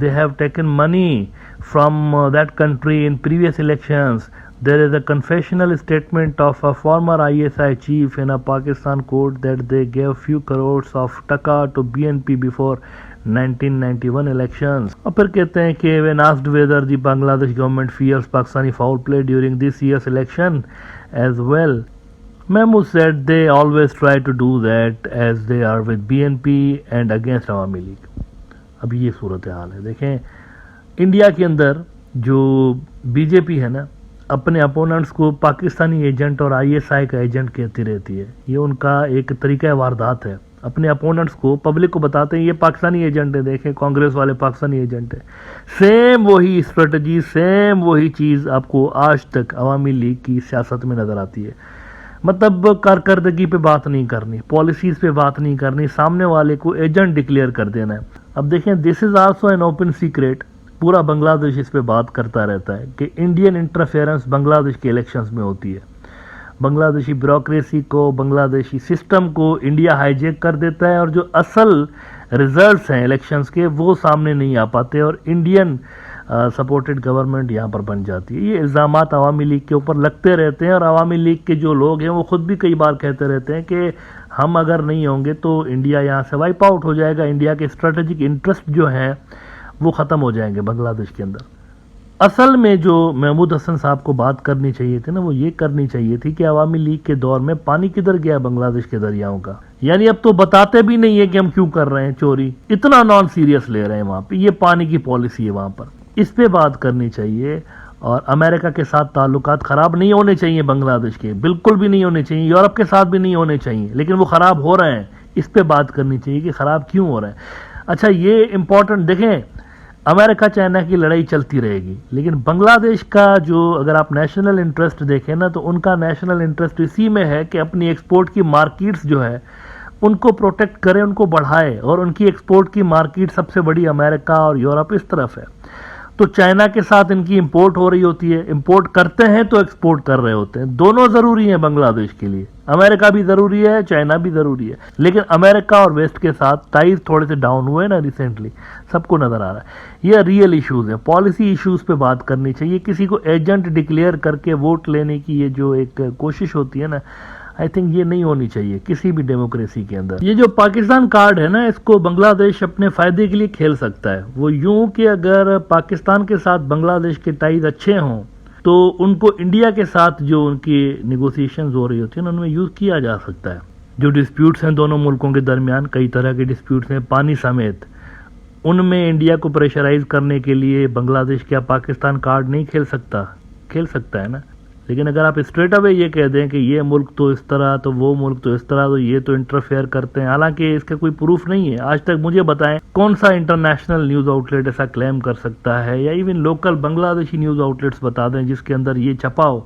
they have taken money from that country in previous elections. There is a confessional statement of a former ISI chief in a Pakistan court that they gave few crores of taka to BNP before 1991 elections. اور پھر کہتے ہیں کہ when asked whether the Bangladesh government fears Pakistani foul play during this year's election as well, Mahmood said they always try to do that as they are with BNP and against Awami League. اب یہ صورتحال ہے. دیکھیں India کے اندر جو B J پی ہے نا اپنے اپوننٹس کو پاکستانی ایجنٹ اور آئی ایس آئی کا ایجنٹ کہتی رہتی ہے. یہ ان کا ایک طریقہ واردات ہے. اپنے اپوننٹس کو پبلک کو بتاتے ہیں یہ پاکستانی ایجنٹ ہے, دیکھیں کانگریس والے پاکستانی ایجنٹ ہے. سیم وہی اسٹریٹجی, سیم وہی چیز آپ کو آج تک عوامی لیگ کی سیاست میں نظر آتی ہے. مطلب کارکردگی پہ بات نہیں کرنی, پالیسیز پہ بات نہیں کرنی, سامنے والے کو ایجنٹ ڈکلیئر کر دینا ہے. اب دیکھیں this is also an open secret, پورا بنگلہ دیش اس پہ بات کرتا رہتا ہے کہ انڈین انٹرفیئرنس بنگلہ دیش کے الیکشنز میں ہوتی ہے. بنگلہ دیشی بیوروکریسی کو, بنگلہ دیشی سسٹم کو انڈیا ہائی جیک کر دیتا ہے, اور جو اصل ریزلٹس ہیں الیکشنز کے وہ سامنے نہیں آ پاتے, اور انڈین سپورٹڈ گورنمنٹ یہاں پر بن جاتی ہے. یہ الزامات عوامی لیگ کے اوپر لگتے رہتے ہیں, اور عوامی لیگ کے جو لوگ ہیں وہ خود بھی کئی بار کہتے رہتے ہیں کہ ہم اگر نہیں ہوں گے تو انڈیا یہاں سے وائپ آؤٹ ہو جائے گا, انڈیا کے اسٹریٹجک انٹرسٹ جو ہیں وہ ختم ہو جائیں گے بنگلہ دیش کے اندر. اصل میں جو محمود حسن صاحب کو بات کرنی چاہیے تھی نا وہ یہ کرنی چاہیے تھی کہ عوامی لیگ کے دور میں پانی کدھر گیا بنگلہ دیش کے دریاؤں کا. یعنی اب تو بتاتے بھی نہیں ہے کہ ہم کیوں کر رہے ہیں چوری, اتنا نان سیریس لے رہے ہیں وہاں پہ. یہ پانی کی پالیسی ہے وہاں پر, اس پہ بات کرنی چاہیے. اور امریکہ کے ساتھ تعلقات خراب نہیں ہونے چاہیے بنگلہ دیش کے, بالکل بھی نہیں ہونے چاہیے. یورپ کے ساتھ بھی نہیں ہونے چاہیے, لیکن وہ خراب ہو رہے ہیں, اس پہ بات کرنی چاہیے کہ خراب کیوں ہو رہے ہیں. اچھا یہ امپورٹنٹ, دیکھیں امریکہ چائنا کی لڑائی چلتی رہے گی, لیکن بنگلہ دیش کا جو اگر آپ نیشنل انٹرسٹ دیکھیں نا تو ان کا نیشنل انٹرسٹ اسی میں ہے کہ اپنی ایکسپورٹ کی مارکیٹس جو ہے ان کو پروٹیکٹ کرے, ان کو بڑھائے, اور ان کی ایکسپورٹ کی مارکیٹ سب سے بڑی امریکہ اور یورپ اس طرف ہے. تو چائنا کے ساتھ ان کی امپورٹ ہو رہی ہوتی ہے, امپورٹ کرتے ہیں تو ایکسپورٹ کر رہے ہوتے ہیں. دونوں ضروری ہیں بنگلہ دیش کے لیے, امریکہ بھی ضروری ہے, چائنا بھی ضروری ہے. لیکن امریکہ اور ویسٹ کے ساتھ ٹائز تھوڑے سے ڈاؤن ہوئے نا ریسنٹلی, سب کو نظر آ رہا ہے. یہ ریئل ایشوز ہیں, پالیسی ایشوز پہ بات کرنی چاہیے. کسی کو ایجنٹ ڈکلیئر کر کے ووٹ لینے کی یہ جو ایک کوشش ہوتی ہے نا, آئی تھنک یہ نہیں ہونی چاہیے کسی بھی ڈیموکریسی کے اندر. یہ جو پاکستان کارڈ ہے نا اس کو بنگلہ دیش اپنے فائدے کے لیے کھیل سکتا ہے. وہ یوں کہ اگر پاکستان کے ساتھ بنگلہ دیش کے ٹائز اچھے ہوں تو ان کو انڈیا کے ساتھ جو ان کی نیگوسیشنز ہو رہی ہوتی ہیں ان میں یوز کیا جا سکتا ہے. جو ڈسپیوٹس ہیں دونوں ملکوں کے درمیان, کئی طرح کے ڈسپیوٹس ہیں پانی سمیت, ان میں انڈیا کو پریشرائز کرنے کے لیے بنگلہ دیش کیا پاکستان کارڈ نہیں کھیل سکتا؟ کھیل سکتا ہے نا. لیکن اگر آپ اسٹریٹ اوے یہ کہہ دیں کہ یہ ملک تو اس طرح, تو وہ ملک تو اس طرح, تو یہ تو انٹرفیئر کرتے ہیں, حالانکہ اس کا کوئی پروف نہیں ہے. آج تک مجھے بتائیں کون سا انٹرنیشنل نیوز آؤٹ لیٹ ایسا کلیم کر سکتا ہے, یا ایون لوکل بنگلہ دیشی نیوز آؤٹ لیٹس بتا دیں جس کے اندر یہ چھپا ہو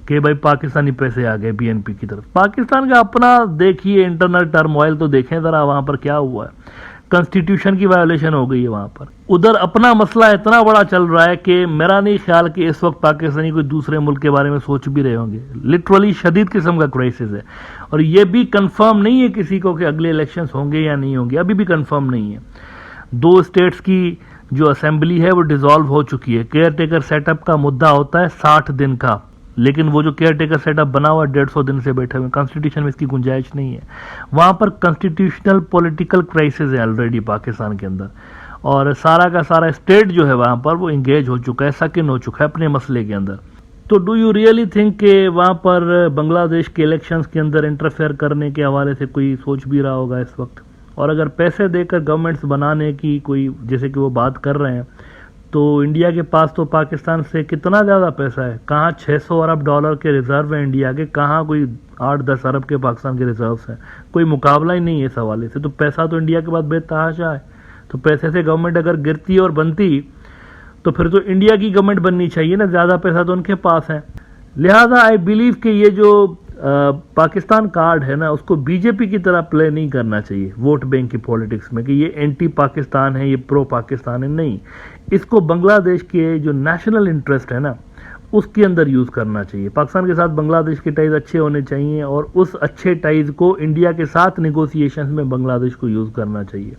کہ بھائی پاکستانی پیسے آ گئے بی این پی کی طرف. پاکستان کا اپنا دیکھیے انٹرنل ٹرموائل تو دیکھیں ذرا وہاں پر کیا ہوا ہے. کنسٹیٹیوشن کی وائلیشن ہو گئی ہے وہاں پر. ادھر اپنا مسئلہ اتنا بڑا چل رہا ہے کہ میرا نہیں خیال کہ اس وقت پاکستانی کوئی دوسرے ملک کے بارے میں سوچ بھی رہے ہوں گے. لٹرلی شدید قسم کا کرائسس ہے, اور یہ بھی کنفرم نہیں ہے کسی کو کہ اگلے الیکشنز ہوں گے یا نہیں ہوں گے, ابھی بھی کنفرم نہیں ہے. 2 اسٹیٹس کی جو اسمبلی ہے وہ ڈیزالو ہو چکی ہے. کیئر ٹیکر سیٹ اپ کا مدعا ہوتا ہے 60 دن کا, لیکن وہ جو کیئر ٹیکر سیٹ اپ بنا ہوا ہے 150 دن سے بیٹھے ہوئے, کانسٹیٹیوشن میں اس کی گنجائش نہیں ہے. وہاں پر کنسٹیٹیوشنل پولیٹیکل کرائسس ہے آلریڈی پاکستان کے اندر, اور سارا کا سارا اسٹیٹ جو ہے وہاں پر وہ انگیج ہو چکا ہے, سکن ہو چکا ہے اپنے مسئلے کے اندر. تو ڈو یو ریئلی تھنک کہ وہاں پر بنگلہ دیش کے الیکشنز کے اندر انٹرفیئر کرنے کے حوالے سے کوئی سوچ بھی رہا ہوگا اس وقت؟ اور اگر پیسے دے کر گورنمنٹس بنانے کی کوئی جیسے کہ وہ بات کر رہے ہیں, تو انڈیا کے پاس تو پاکستان سے کتنا زیادہ پیسہ ہے. کہاں $600 ارب کے ریزرو ہیں انڈیا کے, کہاں کوئی 8-10 ارب کے پاکستان کے ریزروز ہیں. کوئی مقابلہ ہی نہیں ہے اس حوالے سے. تو پیسہ تو انڈیا کے پاس بے تحاشا ہے. تو پیسے سے گورنمنٹ اگر گرتی اور بنتی تو پھر تو انڈیا کی گورنمنٹ بننی چاہیے نا, زیادہ پیسہ تو ان کے پاس ہے. لہذا آئی بلیو کہ یہ جو پاکستان کارڈ ہے نا اس کو بی جے پی کی طرح پلے نہیں کرنا چاہیے ووٹ بینک کی پولیٹکس میں, کہ یہ اینٹی پاکستان ہے, یہ پرو پاکستان ہے. نہیں, اس کو بنگلہ دیش کے جو نیشنل انٹرسٹ ہے نا اس کے اندر یوز کرنا چاہیے. پاکستان کے ساتھ بنگلہ دیش کے ٹائز اچھے ہونے چاہیے, اور اس اچھے ٹائز کو انڈیا کے ساتھ نیگوسیشنز میں بنگلہ دیش کو یوز کرنا چاہیے.